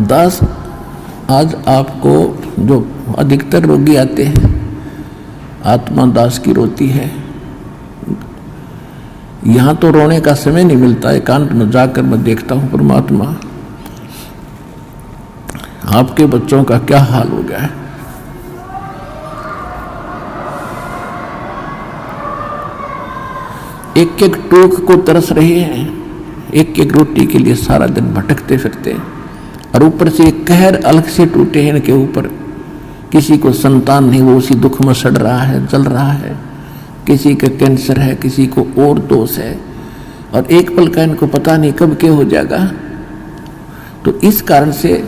दास, आज आपको जो अधिकतर रोगी आते हैं, आत्मा दास की रोती है। यहाँ तो रोने का समय नहीं मिलता, एकांत में जाकर मैं देखता हूँ परमात्मा आपके बच्चों का क्या हाल हो गया है। एक एक टूक को तरस रहे हैं, एक एक रोटी के लिए सारा दिन भटकते फिरते हैं, और ऊपर से एक कहर अलग से टूटे हैं इनके ऊपर। किसी को संतान नहीं, वो उसी दुख में सड़ रहा है, जल रहा है। किसी का कैंसर है, किसी को और दोष है, और एक पल का इनको पता नहीं कब क्या हो जाएगा। तो इस कारण से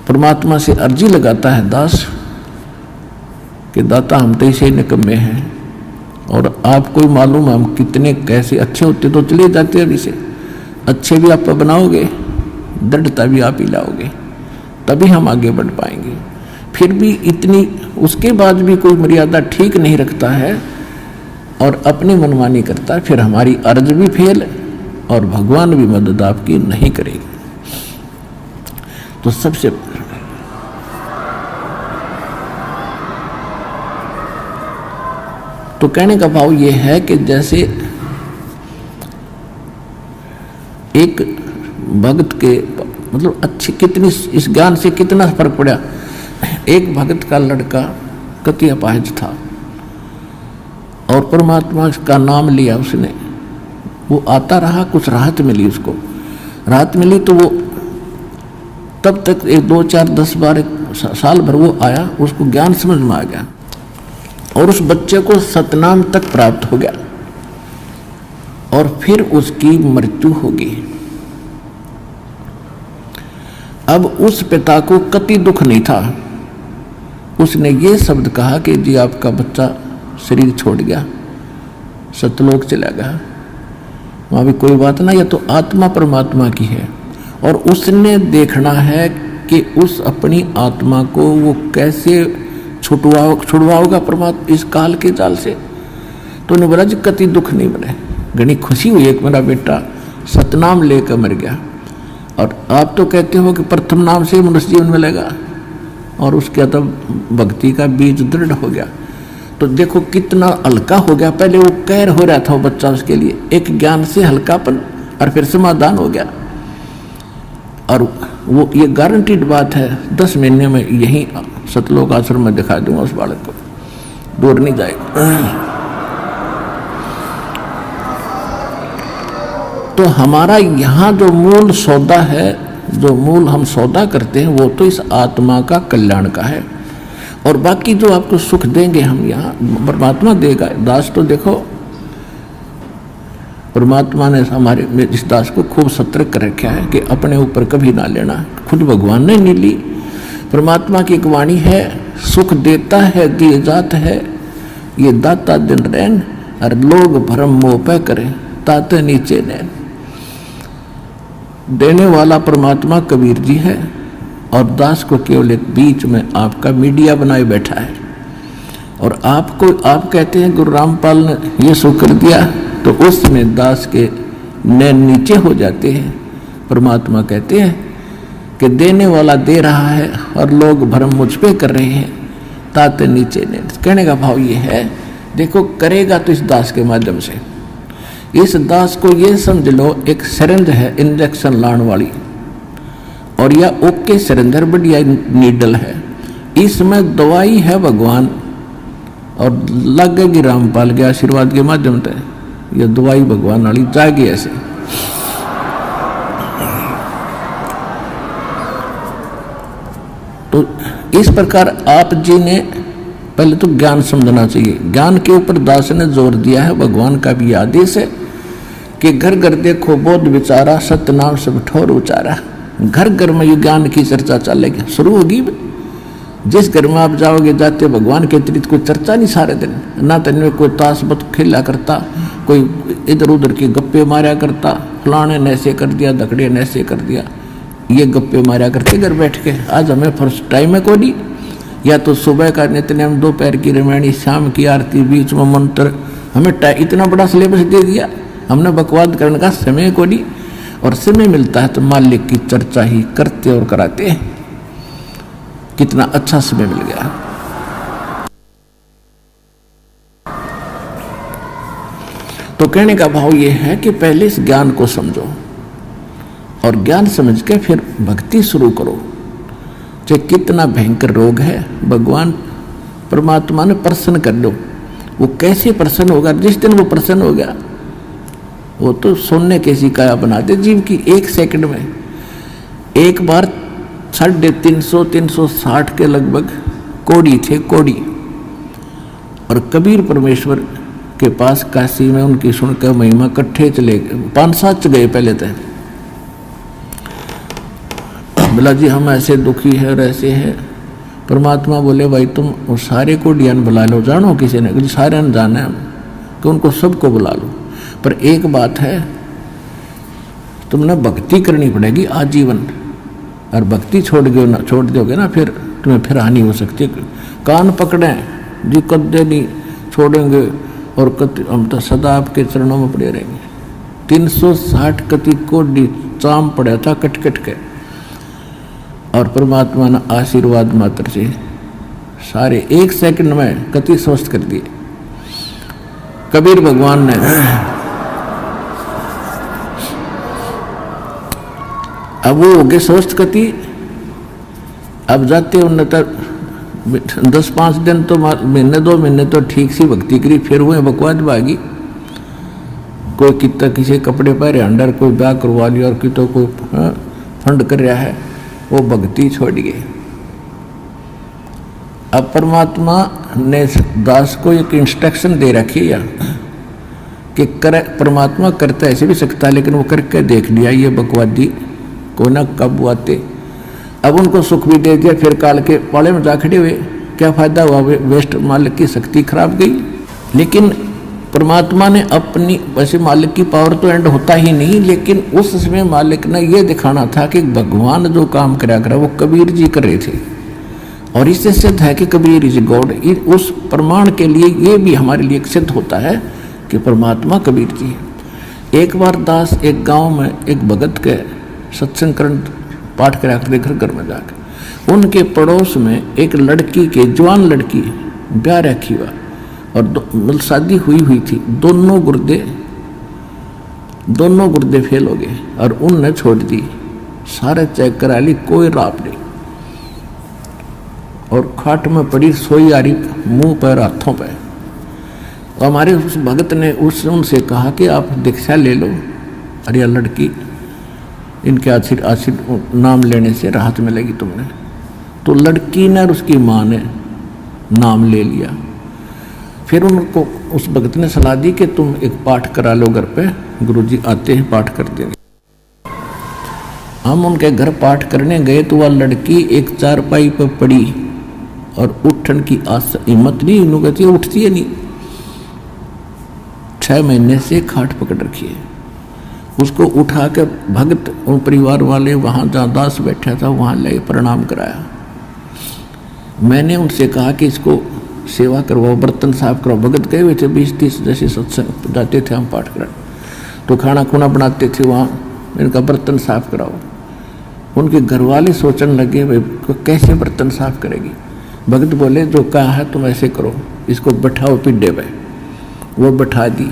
परमात्मा से अर्जी लगाता है दास कि दाता हम तो इसे निकम्मे हैं, और आपको ही मालूम हम कितने कैसे अच्छे होते तो चले जाते अभी से। अच्छे भी आप बनाओगे, दृढ़ता भी आप ही लाओगे, तभी हम आगे बढ़ पाएंगे। फिर भी इतनी, उसके बाद भी कोई मर्यादा ठीक नहीं रखता है और अपनी मनमानी करता है, फिर हमारी अर्ज भी फेल और भगवान भी मदद आपकी नहीं करेगी। तो सबसे तो कहने का भाव ये है कि जैसे एक भक्त के मतलब अच्छी कितनी, इस ज्ञान से कितना फर्क पड़ा। एक भक्त का लड़का कति अपाहिज था और परमात्मा का नाम लिया उसने, वो आता रहा, कुछ राहत मिली उसको। राहत मिली तो वो तब तक 2, 4, 10 बार साल भर वो आया, उसको ज्ञान समझ में आ गया और उस बच्चे को सतनाम तक प्राप्त हो गया, और फिर उसकी मृत्यु होगी। अब उस पिता को कति दुख नहीं था। उसने ये शब्द कहा कि जी आपका बच्चा शरीर छोड़ गया, सतलोक चला गया, वहाँ भी कोई बात ना, यह तो आत्मा परमात्मा की है, और उसने देखना है कि उस अपनी आत्मा को वो कैसे छुड़वाओगा परमात्मा इस काल के जाल से। तो उन्हें बोला जी कति दुख नहीं बने, घनी खुशी हुई एक मेरा बेटा सतनाम लेकर मर गया। और आप तो कहते हो कि प्रथम नाम से मनुष्य जीवन मिलेगा, और उसके तब भक्ति का बीज दृढ़ हो गया। तो देखो कितना हल्का हो गया। पहले वो कहर हो रहा था वो बच्चा, उसके लिए एक ज्ञान से हल्कापन, और फिर समाधान हो गया। और वो ये गारंटीड बात है, 10 महीने में यही सतलोक आश्रम में दिखा दूंगा उस बालक को, दूर नहीं जाएगा। तो हमारा यहाँ जो मूल सौदा है, जो मूल हम सौदा करते हैं, वो तो इस आत्मा का कल्याण का है, और बाकी जो आपको सुख देंगे हम यहाँ परमात्मा देगा। दास तो देखो परमात्मा ने हमारे इस दास को खूब सतर्क कर रखा है कि अपने ऊपर कभी ना लेना, खुद भगवान ने नहीं ली। परमात्मा की एक वाणी है, सुख देता है दिए जात है, ये दाता दिन रैन, और लोग भरम मोह पे करें ताते नीचे नैन। देने वाला परमात्मा कबीर जी है, और दास को केवल एक बीच में आपका मीडिया बनाए बैठा है। और आपको आप कहते हैं गुरु रामपाल ने ये सुख कर दिया, तो उसमें दास के नैन नीचे हो जाते हैं। परमात्मा कहते हैं कि देने वाला दे रहा है और लोग भरम मुझ पे कर रहे हैं ताते नीचे नैन। कहने का भाव ये है, देखो करेगा तो इस दास के माध्यम से। इस दास को ये समझ लो एक सिरिंज है इंजेक्शन लाने वाली, और यह ओके सिरिंजर बढ़िया नीडल है, इसमें दवाई है भगवान, और लगेगी रामपाल के आशीर्वाद के माध्यम से यह दवाई भगवान वाली जाएगी ऐसे। तो इस प्रकार आप जी ने पहले तो ज्ञान समझना चाहिए। ज्ञान के ऊपर दास ने जोर दिया है, भगवान का भी आदेश है कि घर घर देखो बोध विचारा, सत्यनाम सब ठोर उचारा। घर घर में ये ज्ञान की चर्चा चलेगी, शुरू होगी। जिस घर में आप जाओगे जाते भगवान के अतिरिक्त कोई चर्चा नहीं सारे दिन, ना तो इनमें कोई ताश बत खेला करता, कोई इधर उधर की गप्पे मारा करता, फलाने ने ऐसे कर दिया, धकड़े ने ऐसे कर दिया, ये गप्पे मारा करते घर बैठ के। आज हमें फर्स्ट टाइम है कोई, या तो सुबह का नित्यनेम, दोपहर की रामायणी, शाम की आरती, बीच में मंत्र, हमें इतना बड़ा सिलेबस दे दिया, हमने बकवाद करने का समय को नहीं। और समय मिलता है तो मालिक की चर्चा ही करते और कराते हैं। कितना अच्छा समय मिल गया। तो कहने का भाव ये है कि पहले इस ज्ञान को समझो और ज्ञान समझ के फिर भक्ति शुरू करो। चाहे कितना भयंकर रोग है, भगवान परमात्मा ने प्रसन्न कर लो। वो कैसे प्रसन्न होगा? जिस दिन वो प्रसन्न हो गया वो तो सोने कैसी काया बना दे जीव की। 1 सेकंड में एक बार 350-360 के लगभग कोड़ी थे, कोड़ी। और कबीर परमेश्वर के पास काशी में उनकी सुनकर महिमा इकट्ठे चले गए। 5-7 गए पहले तक। बोला जी हम ऐसे दुखी है और ऐसे है। परमात्मा बोले भाई तुम वो सारे कोडियान बुला लो। जानो किसी ने? सारे ने जाना है कि उनको सबको बुला लो। पर एक बात है, तुमने भक्ति करनी पड़ेगी आजीवन। और भक्ति छोड़ दोगे ना फिर तुम्हें फिर हानि हो सकती है। कान पकड़े जी, कदे नहीं छोड़ेंगे और हम तो सदा आपके चरणों में पड़े रहेंगे। 360 कति कोडी चाम पड़ा था कट कट के। और परमात्मा ने आशीर्वाद मात्र से सारे 1 सेकंड में कति स्वस्थ कर दिए। कबीर भगवान ने अब वो हो गए स्वस्थ कति। अब जाते उन्हें तक 10-5 दिन तो महीने 2 महीने तो ठीक सी भक्ति करी, फिर हुए बकवाद भागी। कोई कितना किसी कपड़े पहरे अंडर, कोई ब्याह करवा लिया और कि तो कोई फंड कर रहा है, वो भक्ति छोड़ गए। अब परमात्मा ने दास को एक इंस्ट्रक्शन दे रखी है कि परमात्मा करता ऐसे भी सकता है, लेकिन वो करके देख लिया ये बकवादी को ना कब आते। अब उनको सुख भी दे दिया, फिर काल के पाले में जा खड़े हुए। क्या फायदा हुआ? वेस्ट, मालिक की शक्ति खराब गई। लेकिन परमात्मा ने अपनी, वैसे मालिक की पावर तो एंड होता ही नहीं, लेकिन उस समय मालिक ने यह दिखाना था कि भगवान जो काम करा करा वो कबीर जी कर रहे थे। और इससे सिद्ध है कि कबीर इज गॉड। उस प्रमाण के लिए ये भी हमारे लिए सिद्ध होता है कि परमात्मा कबीर जी है। एक बार दास एक गांव में एक भगत के सत्संग करण पाठ करा कर घर घर में जाकर उनके पड़ोस में एक लड़की के, जवान लड़की ब्याह रखी हुआ और शादी हुई थी। दोनों गुर्दे फेल हो गए और उनने छोड़ दी। सारे चेक करा ली, कोई राप नहीं। और खाट में पड़ी सोई आ रही, मुंह पर हाथों पर। तो हमारे उस भगत ने उनसे कहा कि आप दीक्षा ले लो और यह लड़की इनके आशीर्वाद नाम लेने से राहत मिलेगी तुमने। तो लड़की ने और उसकी माँ ने नाम ले लिया। फिर उनको उस भगत ने सलाह दी कि तुम एक पाठ करा लो घर पे, गुरुजी आते हैं पाठ कर देंगे। हम उनके घर पाठ करने गए तो वह लड़की एक चारपाई पर पड़ी और उठन की हिम्मत नहीं, इन्हों कहती है उठती है नहीं। 6 महीने से खाट पकड़ रखी है। उसको उठा के भगत और परिवार वाले वहाँ जहाँ दास बैठा था वहाँ ले प्रणाम कराया। मैंने उनसे कहा कि इसको सेवा करवाओ, बर्तन साफ कराओ। भगत गए हुए थे 20-30 जैसे सत्संग जाते थे हम पाठ कराने, तो खाना खुना बनाते थे वहाँ। इनका बर्तन साफ कराओ। उनके घर वाले सोचने लगे भाई कैसे बर्तन साफ करेगी। भगत बोले जो कहा है तुम ऐसे करो, इसको बैठाओ पिड्डे पे। वो बैठा दी,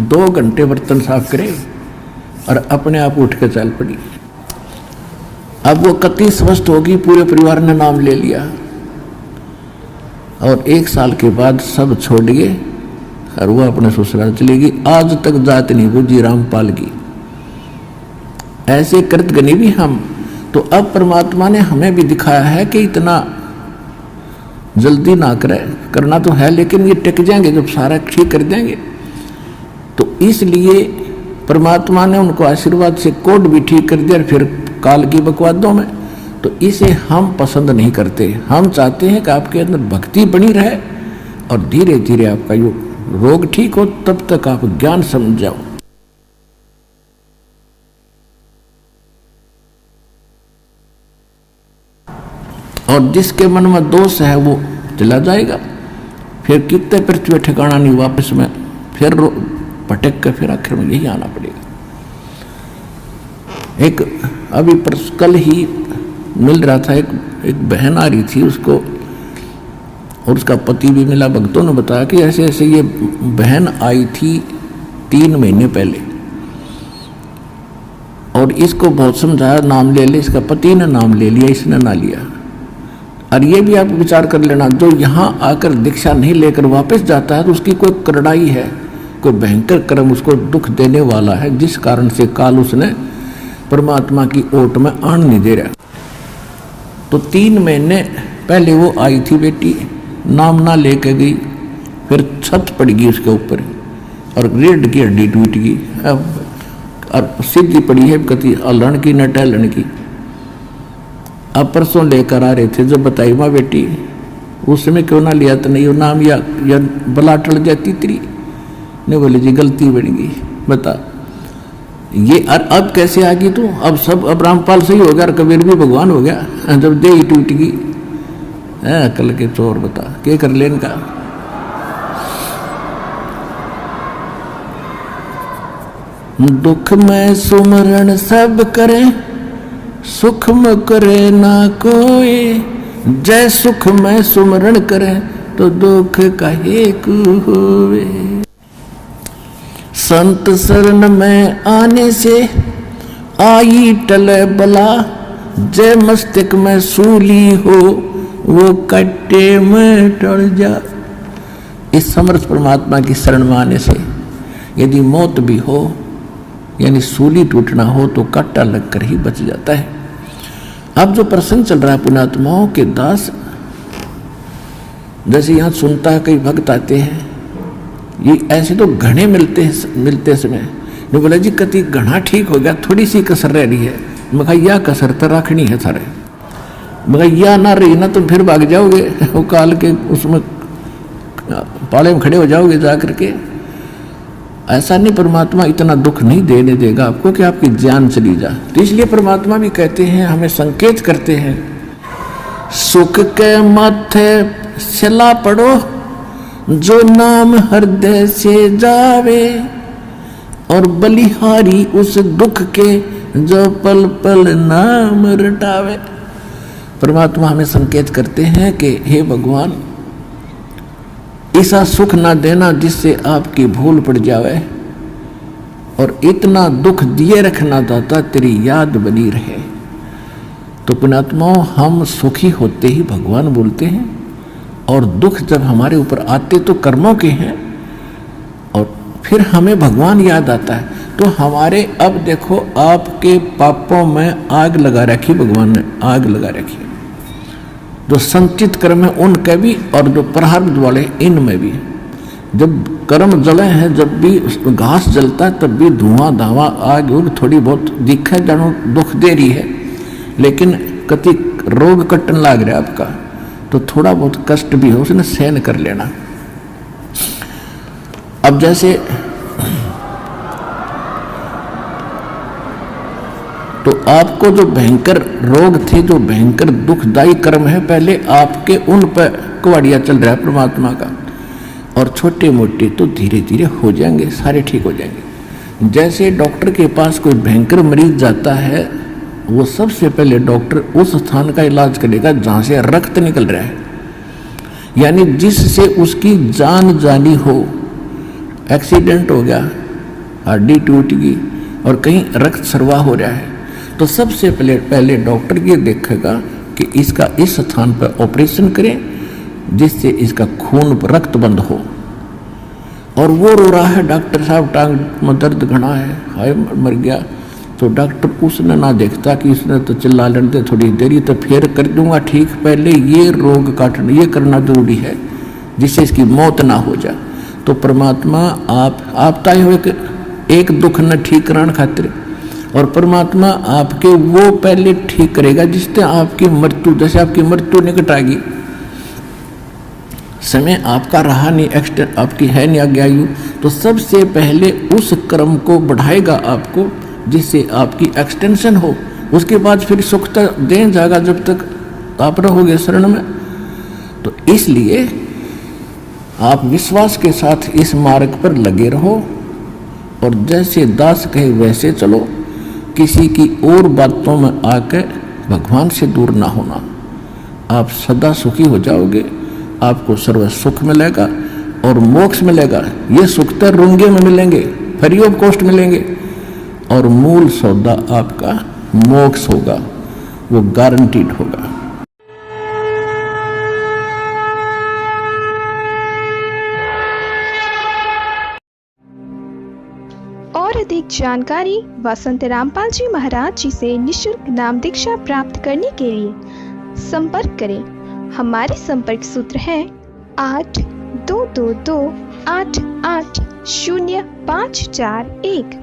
2 घंटे बर्तन साफ करे और अपने आप उठ के चल पड़ी। अब वो कति स्वस्थ होगी, पूरे परिवार ने नाम ले लिया। और 1 साल के बाद सब छोड़ गए और वो अपने ससुराल चली गई। आज तक जात नहीं बुझी रामपाल की। ऐसे कृतघ्नी भी हम। तो अब परमात्मा ने हमें भी दिखाया है कि इतना जल्दी ना करे, करना तो है लेकिन ये टिक जाएंगे जब सारा ठीक कर देंगे। तो इसलिए परमात्मा ने उनको आशीर्वाद से कोड भी ठीक कर दिया। फिर काल की बकवादों में तो इसे हम पसंद नहीं करते। हम चाहते हैं कि आपके अंदर भक्ति बनी रहे और धीरे धीरे आपका यो रोग ठीक हो, तब तक आप ज्ञान समझ जाओ। और जिसके मन में दोष है वो चला जाएगा। फिर कितने पृथ्वी ठिकाना नहीं, वापस में फिर भटक कर फिर आखिर में यही आना पड़ेगा। एक अभी कल ही मिल रहा था, एक बहन आ रही थी, उसको और उसका पति भी मिला। भक्तों ने बताया कि ऐसे ऐसे ये बहन आई थी 3 महीने पहले और इसको बहुत समझाया नाम ले ले, इसका पति ने नाम ले लिया, इसने ना लिया। और ये भी आप विचार कर लेना, जो यहाँ आकर दीक्षा नहीं लेकर वापस जाता है तो उसकी कोई करड़ाई है, कोई भयंकर कर्म उसको दुख देने वाला है, जिस कारण से काल उसने परमात्मा की ओट में आन नहीं दे रहा। तो 3 महीने पहले वो आई थी बेटी, नाम ना लेके गई, फिर छत पड़ गई उसके ऊपर और रीढ़ की हड्डी टूट गई और सीधी पड़ी है कति अलण की न टहलन की। अब परसों लेकर आ रहे थे, जब बताई माँ बेटी उस समय क्यों ना लिया, तो नहीं वो नाम या बला टल जाती तेरी। नहीं बोले जी गलती बन गई, बता ये अब कैसे आ गई तू? अब सब, अब रामपाल सही हो गया और कबीर भी भगवान हो गया, जब दे ही टूट गई। अकल के चोर, बता क्या कर ले इनका। दुख में सुमरण सब करे, सुख में करे ना कोई, जय सुख में सुमरण करे तो दुख काहे को होवे। संत शरण में आने से आई टले बला, जय मस्तक में सूली हो वो कट्टे में टल जा। इस समर्थ परमात्मा की शरण में आने से यदि मौत भी हो यानी सूली टूटना हो तो कांटा लगकर ही बच जाता है। अब जो प्रसंग चल रहा है पुण्यात्माओं के दास, जैसे यहाँ सुनता है कई भक्त आते हैं, ये ऐसे तो घने मिलते समय ने बोला जी कति घना ठीक हो गया, थोड़ी सी कसर रह रही है। मैं कहा यह कसर तो रखनी है सारे, मगर यह ना रही ना तो फिर भाग जाओगे वो काल के उसमें पाले में खड़े हो जाओगे जा करके। ऐसा नहीं, परमात्मा इतना दुख नहीं देने देगा आपको कि आपकी जान चली जाए। तो इसलिए परमात्मा भी कहते हैं, हमें संकेत करते हैं, सुख के माथे सिला पड़ो जो नाम हृदय से जावे, और बलिहारी उस दुख के जो पल पल नाम रटावे। परमात्मा हमें संकेत करते हैं कि हे भगवान, ऐसा सुख ना देना जिससे आपकी भूल पड़ जावे, और इतना दुख दिए रखना दाता तेरी याद बनी रहे। तो पुण्यात्माओं, हम सुखी होते ही भगवान बोलते हैं, और दुख जब हमारे ऊपर आते तो कर्मों के हैं, और फिर हमें भगवान याद आता है। तो हमारे अब देखो आपके पापों में आग लगा रखी, भगवान ने आग लगा रखी, जो संचित कर्म है उनके भी और जो प्रारब्ध वाले इनमें भी। जब कर्म जले हैं, जब भी घास जलता है तब भी धुआं धावा आग उग थोड़ी बहुत दिखे जानो दुख दे रही है, लेकिन कति रोग कटन लाग रहा है आपका तो थोड़ा बहुत कष्ट भी हो उसने सहन कर लेना। अब जैसे तो आपको जो भयंकर रोग थे, जो भयंकर दुखदायी कर्म है, पहले आपके उन पर कुवाड़िया चल रहा है परमात्मा का, और छोटे मोटे तो धीरे धीरे हो जाएंगे, सारे ठीक हो जाएंगे। जैसे डॉक्टर के पास कोई भयंकर मरीज जाता है, वो सबसे पहले डॉक्टर उस स्थान का इलाज करेगा जहाँ से रक्त निकल रहा है, यानी जिससे उसकी जान जानी हो। एक्सीडेंट हो गया, हड्डी टूट गई और कहीं रक्त स्राव हो रहा है, तो सबसे पहले डॉक्टर ये देखेगा कि इसका इस स्थान पर ऑपरेशन करें जिससे इसका खून रक्त बंद हो। और वो रो रहा है, डॉक्टर साहब टांग में दर्द घना है, हाय मर गया, तो डॉक्टर उसने ना देखता कि इसने तो चिल्ला लड़ते थोड़ी देरी तो फिर कर दूंगा ठीक, पहले ये रोग काटना ये करना जरूरी है जिससे इसकी मौत ना हो जाए। तो परमात्मा आप ताई हो एक दुख न ठीक कराने खातिर, और परमात्मा आपके वो पहले ठीक करेगा जिससे आपकी मृत्यु, जैसे आपकी मृत्यु निकट आएगी, समय आपका रहा नहीं, एक्सटेंड आपकी है नहीं आगे आयु, तो सबसे पहले उस कर्म को बढ़ाएगा आपको जिससे आपकी एक्सटेंशन हो। उसके बाद फिर सुख तक दे जाएगा जब तक आप रहोगे शरण में। तो इसलिए आप विश्वास के साथ इस मार्ग पर लगे रहो, और जैसे दास कहे वैसे चलो, किसी की और बातों में आके भगवान से दूर ना होना। आप सदा सुखी हो जाओगे, आपको सर्व सुख मिलेगा और मोक्ष मिलेगा। ये सुख तो रुंगे में मिलेंगे, फ्री ऑफ कॉस्ट मिलेंगे, और मूल सौदा आपका मोक्ष होगा, वो गारंटीड होगा। और अधिक जानकारी वसंत रामपाल जी महाराज जी से निःशुल्क नाम दीक्षा प्राप्त करने के लिए संपर्क करें। हमारे संपर्क सूत्र है 8222880541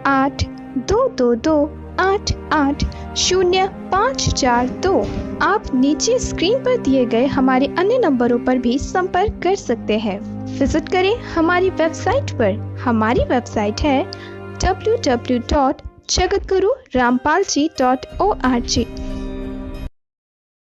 8222880542। आप नीचे स्क्रीन पर दिए गए हमारे अन्य नंबरों पर भी संपर्क कर सकते हैं। विजिट करें हमारी वेबसाइट पर। हमारी वेबसाइट है www.jagatgururampalji.org।